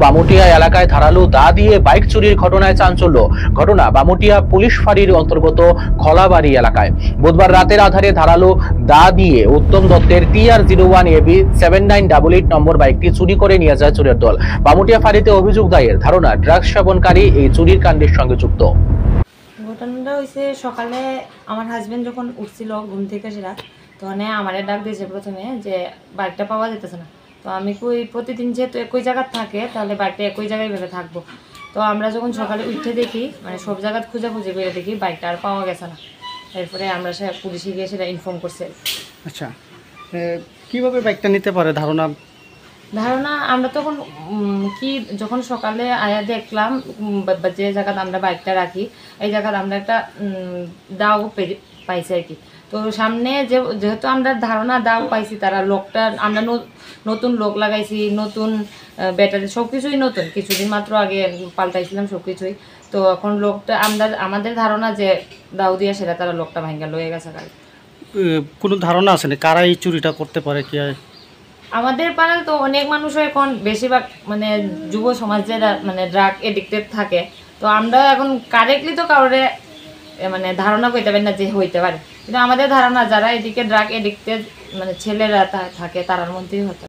বামুটিয়া এলাকায় ধারালো দা দিয়ে বাইক চুরির ঘটনায় চাঞ্চল্য। ঘটনা বামুটিয়া পুলিশ ফাঁড়ির অন্তর্গত খলাবাড়ি এলাকায়। বুধবার রাতের আধারে ধারালো দা দিয়ে উত্তম দত্তের TR01AB 7988 নম্বর বাইকটি চুরি করে নিয়ে যায় চোরের দল। বামুটিয়া ফাঁড়িতে অভিযোগ দায়ের, ধারণা ড্রাগস সেবনকারী এই চুরির কাণ্ডের সঙ্গে যুক্ত। ঘটনাটা হয়েছে সকালে আমার হাজবেন্ড যখন উঠছিল ঘুম থেকে সেটা তখন আমার ডাক দিয়েছে প্রথমে যে বাইকটা পাওয়া যেতেছে না। তো আমি প্রতিদিন যেহেতু একই জায়গায় থাকে তাহলে বাইকটা একই জায়গায় ভেবে থাকবো। তো আমরা যখন সকালে উঠে দেখি মানে সব জায়গায় খুঁজে বেড়ে দেখি বাইকটা আর পাওয়া গেছে না। এরপরে আমরা পুলিশে গিয়ে সেটা ইনফর্ম করছি। আচ্ছা, কিভাবে বাইকটা নিতে পারে ধারণা? আমরা তখন যখন সকালে আয়া দেখলাম যে জায়গাতে আমরা বাইকটা রাখি এই জায়গাতে আমরা একটা দাও পাইছি আর কি। তো সামনে যেহেতু আমরা ধারণা দাও পাইছি, তারা লোকটা আমরা নতুন লোক লাগাইছি, নতুন ব্যাটারি সব কিছুই নতুন, কিছুদিন মাত্র আগে পাল্টাইছিলাম সব কিছুই। তো এখন লোকটা আমাদের ধারণা যে দাও দিয়ে সেটা তারা লোকটা ভাঙ্গা লয়ে গেছে। কোনো ধারণা আছে না কারা এই চুরিটা করতে পারে? কি আমাদের পাড়ায় তো অনেক মানুষ এখন বেশিরভাগ মানে যুব সমাজে মানে ড্রাগ এডিক্টেড থাকে। তো আমরা এখন কারেক্টলি তো কারোরে মানে ধারণা করতে পারি না যে হইতে পারে, কিন্তু আমাদের ধারণা যারা এদিকে ড্রাগ এডিক্টেড মানে ছেলেরা থাকে তার মধ্যেই হতে